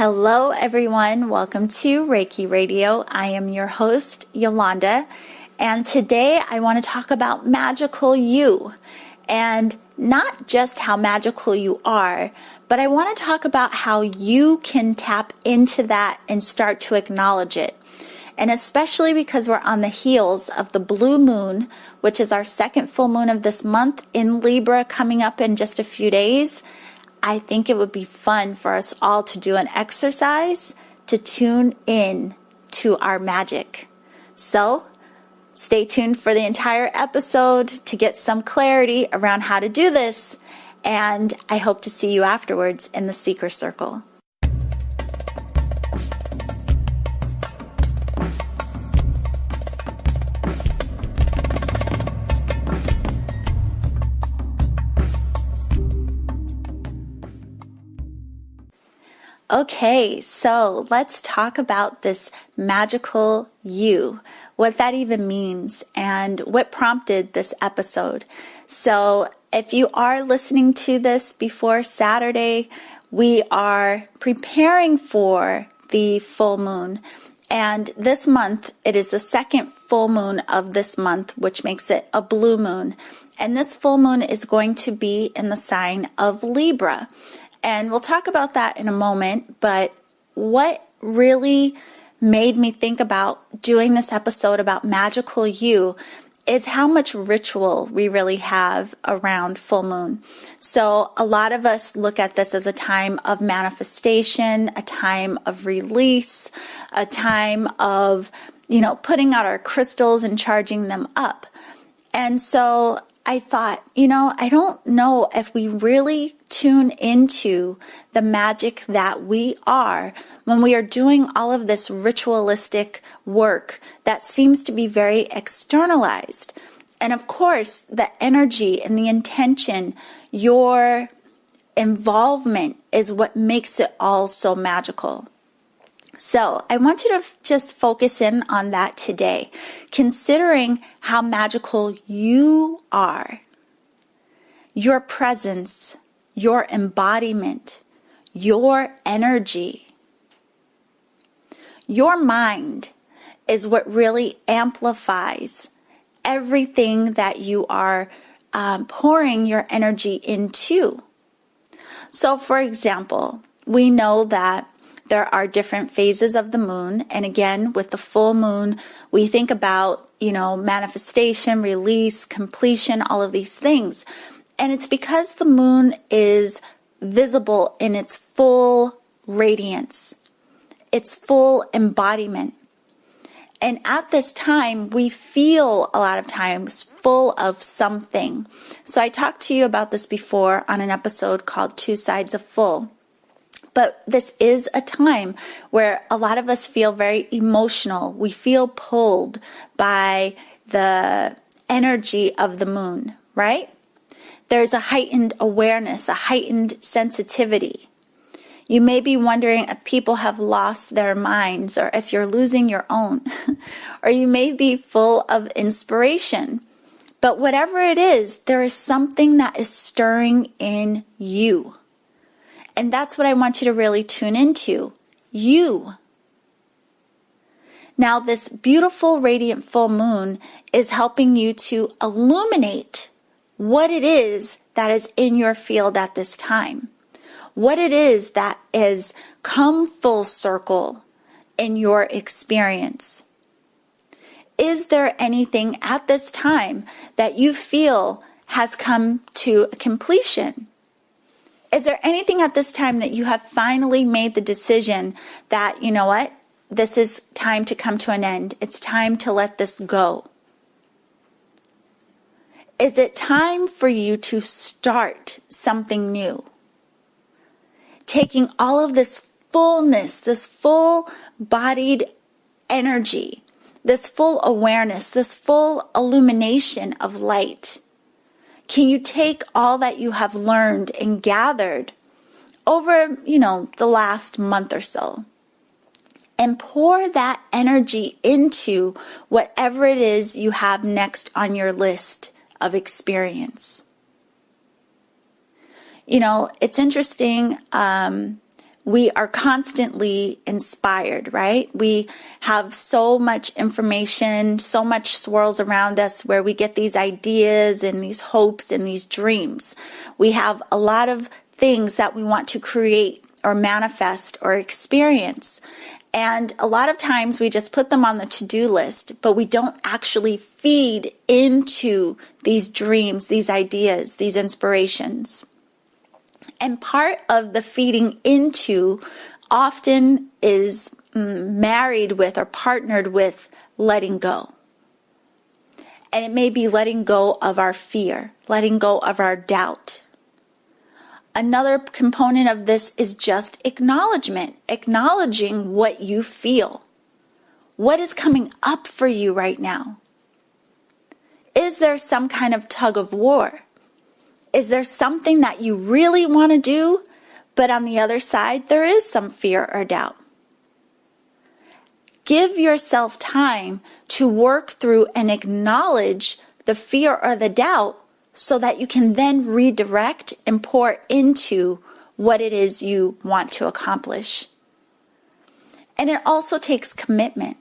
Hello, everyone. Welcome to Reiki Radio. I am your host, Yolanda, and today I want to talk about magical you, and not just how magical you are, but I want to talk about how you can tap into that and start to acknowledge it. And especially because we're on the heels of the blue moon, which is our second full moon of this month in Libra coming up in just a few days, I think it would be fun for us all to do an exercise to tune in to our magic. So stay tuned for the entire episode to get some clarity around how to do this. And I hope to see you afterwards in the Seeker Circle. Okay, so let's talk about this magical you, what that even means, and what prompted this episode. So if you are listening to this before Saturday, we are preparing for the full moon. And this month, it is the second full moon of this month, which makes it a blue moon. And this full moon is going to be in the sign of Libra. And we'll talk about that in a moment, but what really made me think about doing this episode about magical you is how much ritual we really have around full moon. So a lot of us look at this as a time of manifestation, a time of release, a time of, putting out our crystals and charging them up. And so I thought, I don't know if we really tune into the magic that we are when we are doing all of this ritualistic work that seems to be very externalized. And of course, the energy and the intention, your involvement is what makes it all so magical. So I want you to just focus in on that today, considering how magical you are, your presence, your embodiment, your energy. Your mind is what really amplifies everything that you are pouring your energy into. So, for example, we know that there are different phases of the moon. And again, with the full moon, we think about, manifestation, release, completion, all of these things. And it's because the moon is visible in its full radiance, its full embodiment. And at this time, we feel a lot of times full of something. So I talked to you about this before on an episode called Two Sides of Full. But this is a time where a lot of us feel very emotional. We feel pulled by the energy of the moon, right? There's a heightened awareness, a heightened sensitivity. You may be wondering if people have lost their minds or if you're losing your own, or you may be full of inspiration. But whatever it is, there is something that is stirring in you. And that's what I want you to really tune into. You. Now, this beautiful, radiant full moon is helping you to illuminate what it is that is in your field at this time. What it is that is come full circle in your experience. Is there anything at this time that you feel has come to completion? Is there anything at this time that you have finally made the decision that, you know what, this is time to come to an end. It's time to let this go. Is it time for you to start something new? Taking all of this fullness, this full-bodied energy, this full awareness, this full illumination of light. Can you take all that you have learned and gathered over, the last month or so and pour that energy into whatever it is you have next on your list of experience? It's interesting we are constantly inspired, right? We have so much information, so much swirls around us where we get these ideas and these hopes and these dreams. We have a lot of things that we want to create or manifest or experience. And a lot of times we just put them on the to-do list, but we don't actually feed into these dreams, these ideas, these inspirations. And part of the feeding into often is married with or partnered with letting go. And it may be letting go of our fear, letting go of our doubt. Another component of this is just acknowledgement, acknowledging what you feel. What is coming up for you right now? Is there some kind of tug of war? Is there something that you really want to do, but on the other side, there is some fear or doubt? Give yourself time to work through and acknowledge the fear or the doubt so that you can then redirect and pour into what it is you want to accomplish. And it also takes commitment.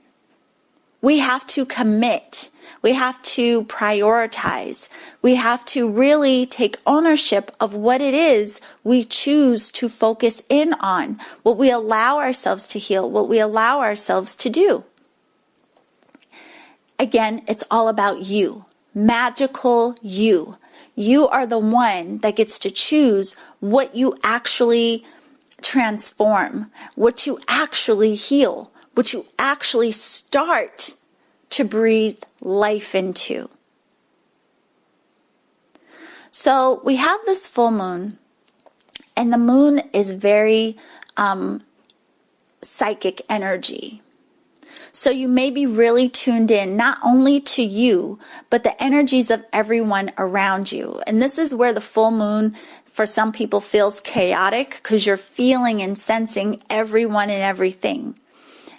We have to commit. We have to prioritize. We have to really take ownership of what it is we choose to focus in on, what we allow ourselves to heal, what we allow ourselves to do. Again, it's all about you, magical you. You are the one that gets to choose what you actually transform, what you actually heal, what you actually start to breathe life into. So we have this full moon, and the moon is very psychic energy. So you may be really tuned in not only to you, but the energies of everyone around you. And this is where the full moon, for some people, feels chaotic because you're feeling and sensing everyone and everything.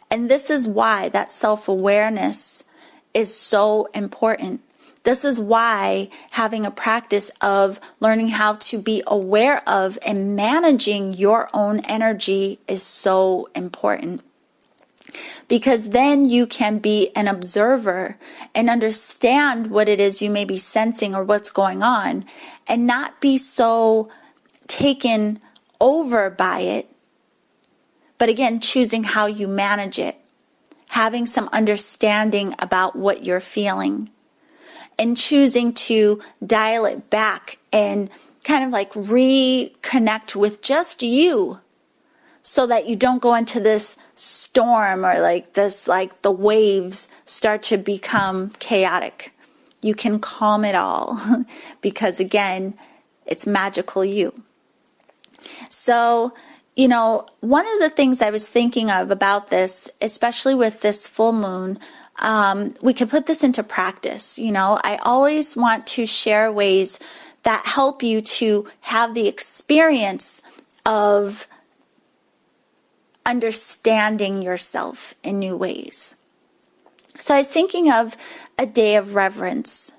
And this is why that self-awareness is so important. This is why having a practice of learning how to be aware of and managing your own energy is so important. Because then you can be an observer and understand what it is you may be sensing or what's going on, and not be so taken over by it, but again, choosing how you manage it, having some understanding about what you're feeling, and choosing to dial it back and kind of like reconnect with just you, so that you don't go into this storm or like this, like the waves start to become chaotic. You can calm it all because again, it's magical you. So, you know, one of the things I was thinking of about this, especially with this full moon, we could put this into practice. You know, I always want to share ways that help you to have the experience of understanding yourself in new ways. So I was thinking of a day of reverence.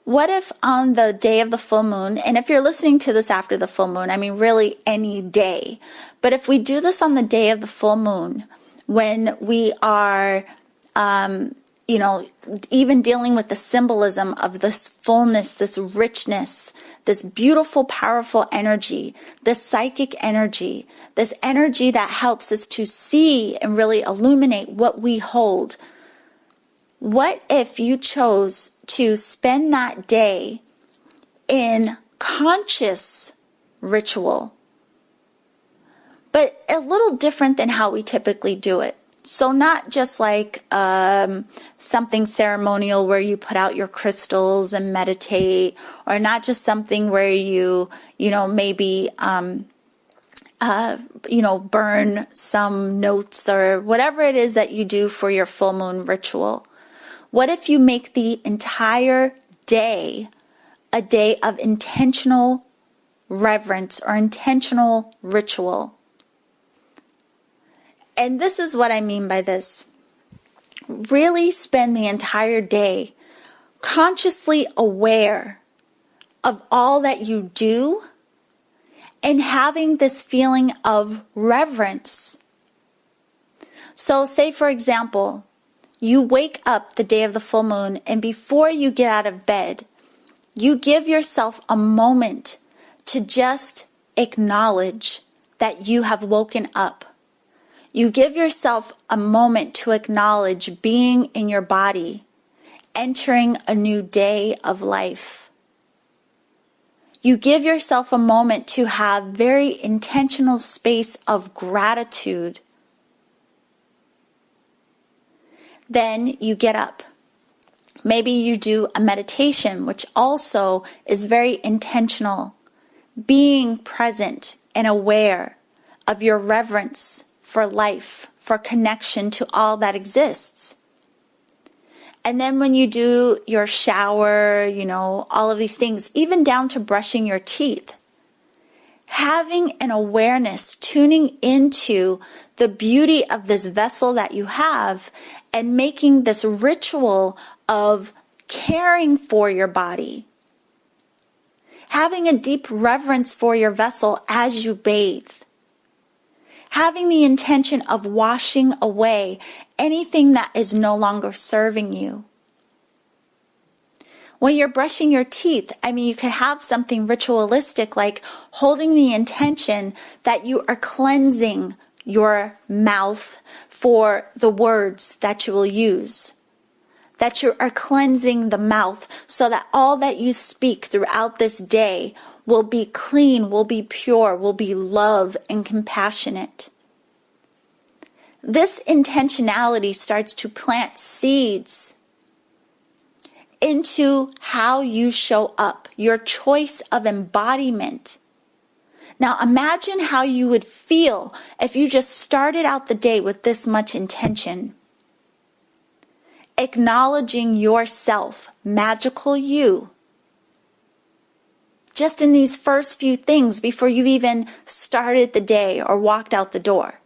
What if on the day of the full moon, and if you're listening to this after the full moon, I mean really any day, but if we do this on the day of the full moon, when we are you know, even dealing with the symbolism of this fullness, this richness, this beautiful, powerful energy, this psychic energy, this energy that helps us to see and really illuminate what we hold. What if you chose to spend that day in conscious ritual, but a little different than how we typically do it? So not just like something ceremonial where you put out your crystals and meditate, or not just something where you know, maybe, you know, burn some notes or whatever it is that you do for your full moon ritual. What if you make the entire day a day of intentional reverence or intentional ritual? And this is what I mean by this. Really spend the entire day consciously aware of all that you do and having this feeling of reverence. So say, for example, you wake up the day of the full moon, and before you get out of bed, you give yourself a moment to just acknowledge that you have woken up. You give yourself a moment to acknowledge being in your body, entering a new day of life. You give yourself a moment to have very intentional space of gratitude. Then you get up. Maybe you do a meditation, which also is very intentional, being present and aware of your reverence for life, for connection to all that exists. And then when you do your shower, all of these things, even down to brushing your teeth, having an awareness, tuning into the beauty of this vessel that you have and making this ritual of caring for your body. Having a deep reverence for your vessel as you bathe. Having the intention of washing away anything that is no longer serving you. When you're brushing your teeth, you could have something ritualistic like holding the intention that you are cleansing your mouth for the words that you will use. That you are cleansing the mouth so that all that you speak throughout this day will be clean, will be pure, will be love and compassionate. This intentionality starts to plant seeds into how you show up, your choice of embodiment. Now imagine how you would feel if you just started out the day with this much intention. Acknowledging yourself, magical you. Just in these first few things before you even started the day or walked out the door.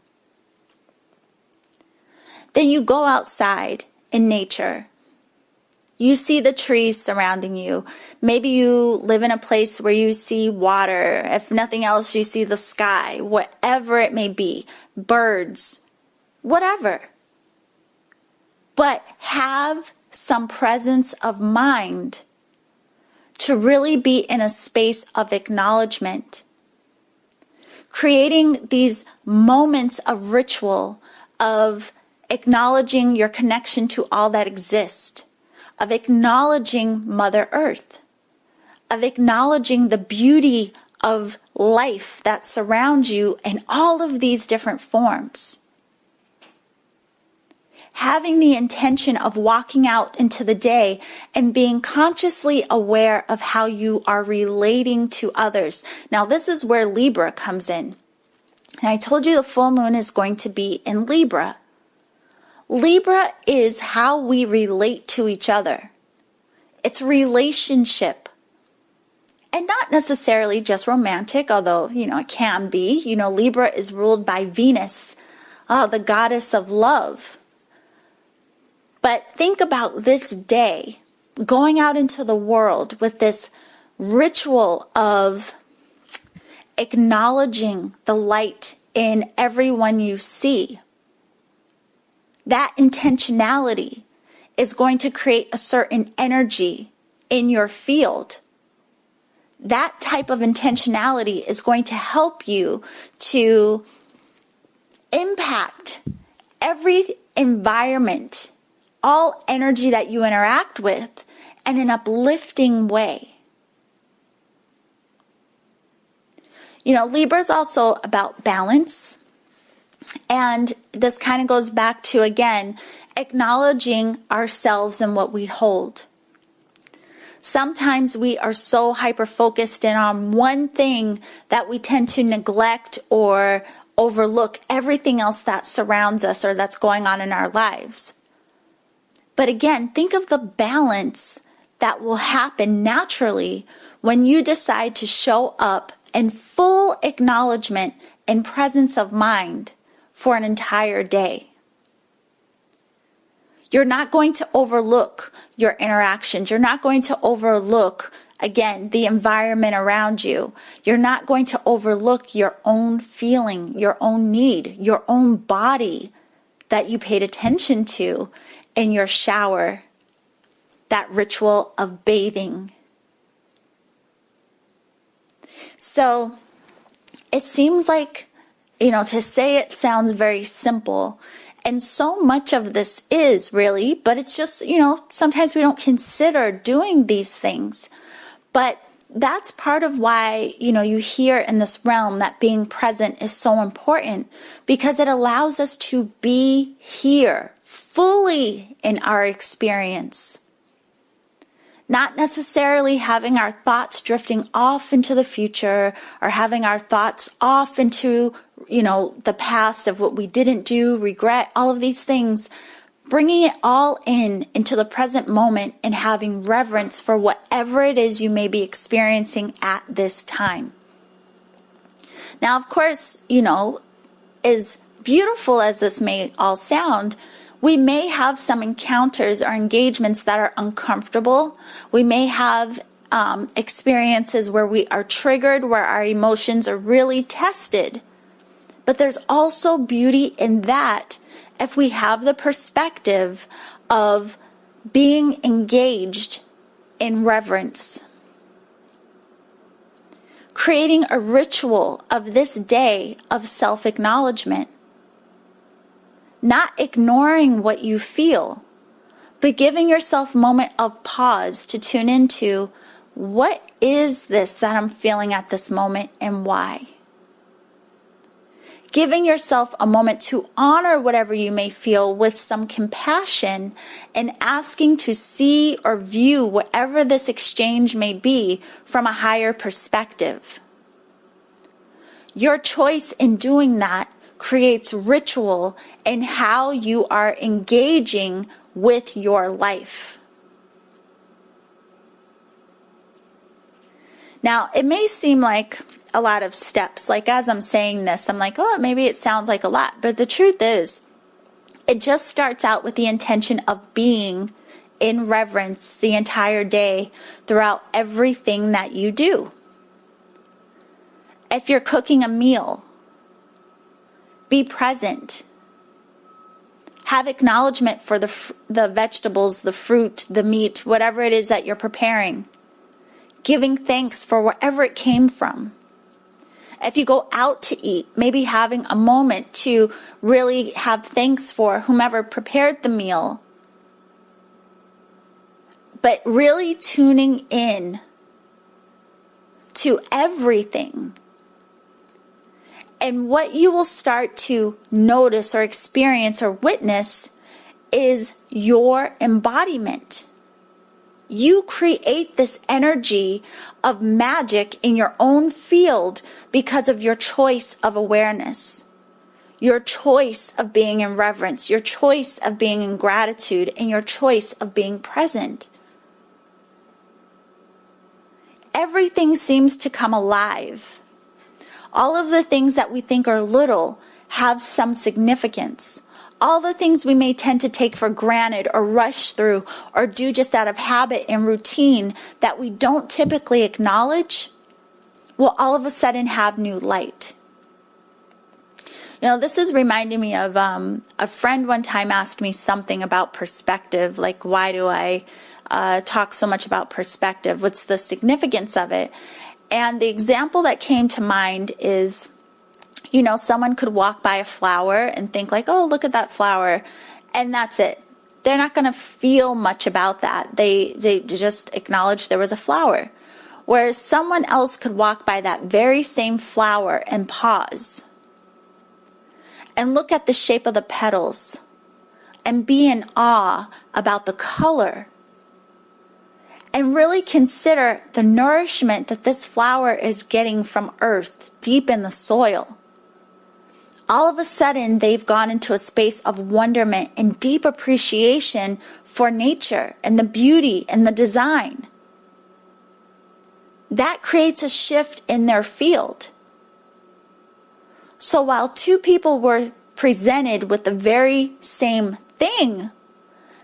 Then you go outside in nature. You see the trees surrounding you. Maybe you live in a place where you see water. If nothing else, you see the sky, whatever it may be, birds, whatever. But have some presence of mind to really be in a space of acknowledgement. Creating these moments of ritual, of acknowledging your connection to all that exists, of acknowledging Mother Earth, of acknowledging the beauty of life that surrounds you in all of these different forms. Having the intention of walking out into the day and being consciously aware of how you are relating to others. Now, this is where Libra comes in. And I told you the full moon is going to be in Libra. Libra is how we relate to each other. It's relationship. And not necessarily just romantic, although, it can be. Libra is ruled by Venus, the goddess of love. But think about this day, going out into the world with this ritual of acknowledging the light in everyone you see. That intentionality is going to create a certain energy in your field. That type of intentionality is going to help you to impact every environment, all energy that you interact with in an uplifting way. Libra is also about balance. And this kind of goes back to, again, acknowledging ourselves and what we hold. Sometimes we are so hyper-focused in on one thing that we tend to neglect or overlook everything else that surrounds us or that's going on in our lives. But again, think of the balance that will happen naturally when you decide to show up in full acknowledgement and presence of mind for an entire day. You're not going to overlook your interactions. You're not going to overlook Again, the environment around you. You're not going to overlook your own feeling, your own need, your own body that you paid attention to in your shower, that ritual of bathing. So it seems like, to say it sounds very simple. And so much of this is really, but it's just, sometimes we don't consider doing these things. But that's part of why, you hear in this realm that being present is so important, because it allows us to be here fully in our experience. Not necessarily having our thoughts drifting off into the future or having our thoughts off into, the past of what we didn't do, regret, all of these things. Bringing it all into the present moment and having reverence for whatever it is you may be experiencing at this time. Now, of course, as beautiful as this may all sound, we may have some encounters or engagements that are uncomfortable. We may have experiences where we are triggered, where our emotions are really tested. But there's also beauty in that if we have the perspective of being engaged in reverence. Creating a ritual of this day of self-acknowledgement. Not ignoring what you feel, but giving yourself a moment of pause to tune into what is this that I'm feeling at this moment and why. Giving yourself a moment to honor whatever you may feel with some compassion and asking to see or view whatever this exchange may be from a higher perspective. Your choice in doing that creates ritual in how you are engaging with your life. Now, it may seem like a lot of steps. Like as I'm saying this, I'm like, oh, maybe it sounds like a lot. But the truth is, it just starts out with the intention of being in reverence the entire day throughout everything that you do. If you're cooking a meal, be present. Have acknowledgement for the vegetables, the fruit, the meat, whatever it is that you're preparing. Giving thanks for wherever it came from. If you go out to eat, maybe having a moment to really have thanks for whomever prepared the meal. But really tuning in to everything. And what you will start to notice or experience or witness is your embodiment. You create this energy of magic in your own field because of your choice of awareness, your choice of being in reverence, your choice of being in gratitude, and your choice of being present. Everything seems to come alive. All of the things that we think are little have some significance. All the things we may tend to take for granted or rush through or do just out of habit and routine that we don't typically acknowledge will all of a sudden have new light. This is reminding me of a friend one time asked me something about perspective, like why do I talk so much about perspective? What's the significance of it? And the example that came to mind is, someone could walk by a flower and think like, oh, look at that flower. And that's it. They're not going to feel much about that. They just acknowledge there was a flower. Whereas someone else could walk by that very same flower and pause and look at the shape of the petals and be in awe about the color and really consider the nourishment that this flower is getting from earth deep in the soil. All of a sudden, they've gone into a space of wonderment and deep appreciation for nature and the beauty and the design. That creates a shift in their field. So while two people were presented with the very same thing,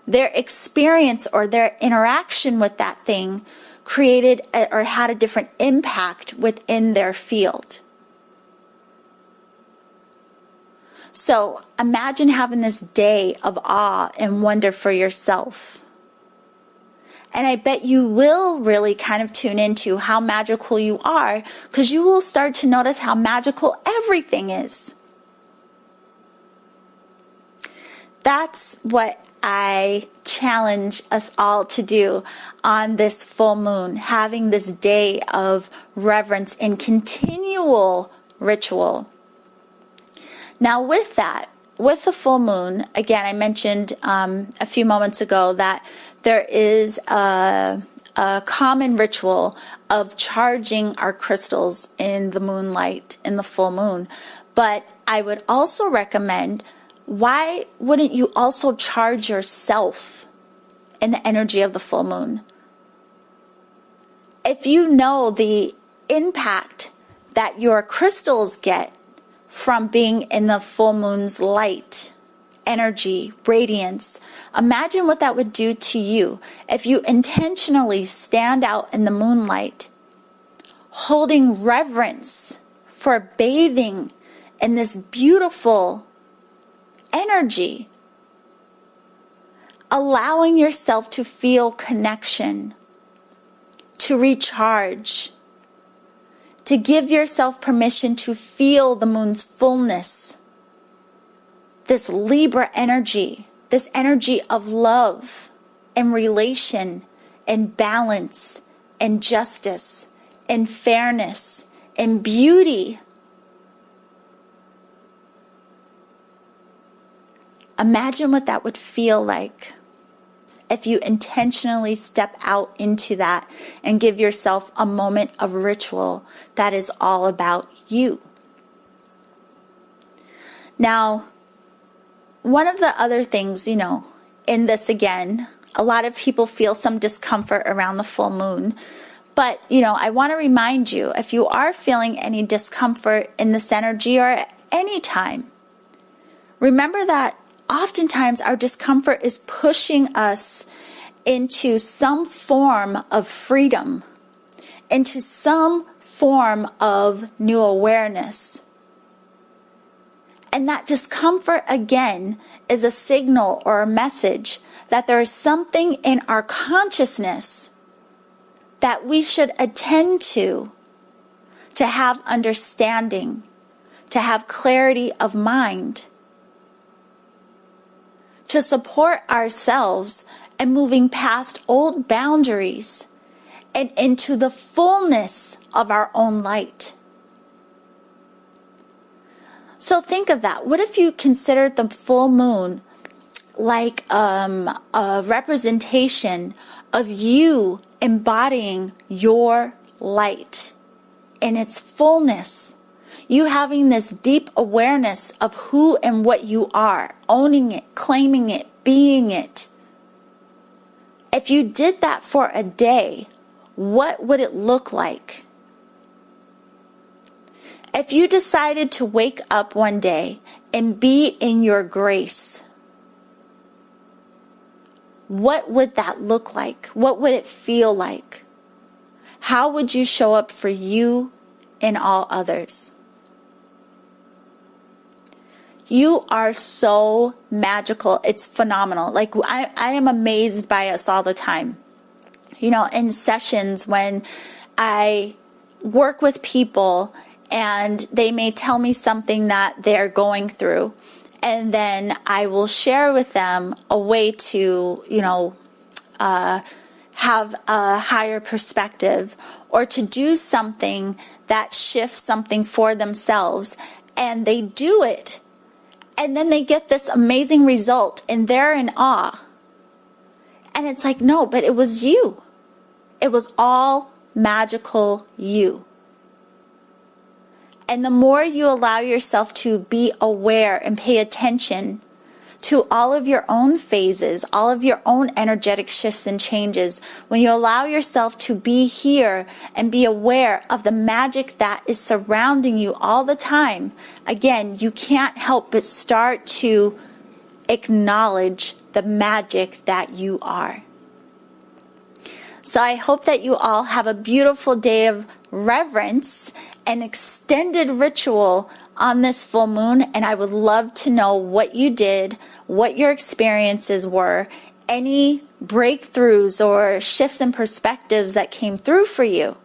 their experience or their interaction with that thing created or had a different impact within their field. So imagine having this day of awe and wonder for yourself. And I bet you will really kind of tune into how magical you are, because you will start to notice how magical everything is. That's what I challenge us all to do on this full moon, having this day of reverence and continual ritual. Now with that, with the full moon, again, I mentioned a few moments ago that there is a common ritual of charging our crystals in the moonlight, in the full moon. But I would also recommend, why wouldn't you also charge yourself in the energy of the full moon? If you know the impact that your crystals get from being in the full moon's light, energy, radiance, imagine what that would do to you if you intentionally stand out in the moonlight, holding reverence for bathing in this beautiful energy, allowing yourself to feel connection, to recharge, to give yourself permission to feel the moon's fullness, this Libra energy, this energy of love and relation and balance and justice and fairness and beauty. Imagine what that would feel like if you intentionally step out into that and give yourself a moment of ritual that is all about you. Now, one of the other things, in this again, a lot of people feel some discomfort around the full moon. But, I want to remind you, if you are feeling any discomfort in this energy or at any time, remember that oftentimes our discomfort is pushing us into some form of freedom, into some form of new awareness. And that discomfort, again, is a signal or a message that there is something in our consciousness that we should attend to have understanding, to have clarity of mind, to support ourselves and moving past old boundaries and into the fullness of our own light. So think of that. What if you considered the full moon like a representation of you embodying your light in its fullness? You having this deep awareness of who and what you are, owning it, claiming it, being it. If you did that for a day, what would it look like? If you decided to wake up one day and be in your grace, what would that look like? What would it feel like? How would you show up for you and all others? You are so magical. It's phenomenal. Like I am amazed by us all the time. In sessions when I work with people and they may tell me something that they're going through, and then I will share with them a way to, have a higher perspective or to do something that shifts something for themselves, and they do it. And then they get this amazing result and they're in awe. And it's like, no, but it was you. It was all magical you. And the more you allow yourself to be aware and pay attention to all of your own phases, all of your own energetic shifts and changes, when you allow yourself to be here and be aware of the magic that is surrounding you all the time, again, you can't help but start to acknowledge the magic that you are. So I hope that you all have a beautiful day of reverence and extended ritual on this full moon, and I would love to know what you did, what your experiences were, any breakthroughs or shifts in perspectives that came through for you.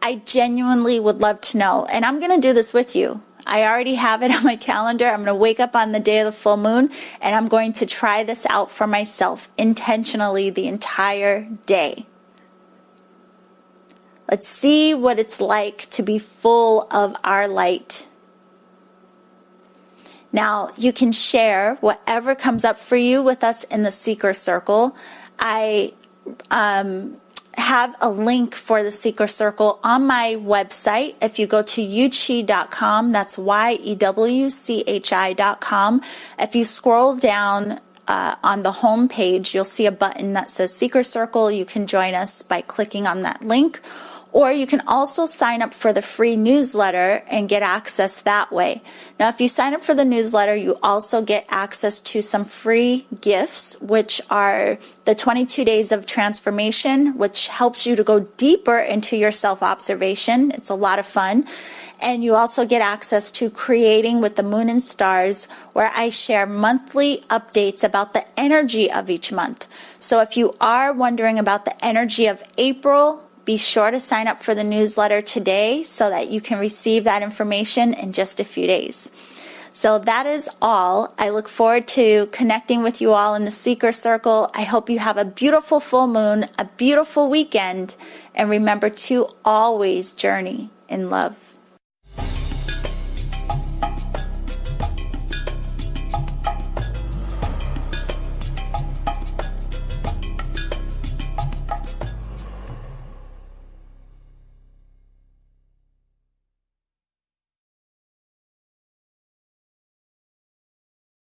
I genuinely would love to know, and I'm going to do this with you. I already have it on my calendar. I'm going to wake up on the day of the full moon, and I'm going to try this out for myself intentionally the entire day. Let's see what it's like to be full of our light. Now, you can share whatever comes up for you with us in the Seeker Circle. I have a link for the Seeker Circle on my website. If you go to yewchi.com, that's YEWCHI.com. If you scroll down on the home page, you'll see a button that says Seeker Circle. You can join us by clicking on that link. Or you can also sign up for the free newsletter and get access that way. Now, if you sign up for the newsletter, you also get access to some free gifts, which are the 22 Days of Transformation, which helps you to go deeper into your self-observation. It's a lot of fun. And you also get access to Creating with the Moon and Stars, where I share monthly updates about the energy of each month. So if you are wondering about the energy of April, be sure to sign up for the newsletter today so that you can receive that information in just a few days. So that is all. I look forward to connecting with you all in the Seeker Circle. I hope you have a beautiful full moon, a beautiful weekend, and remember to always journey in love.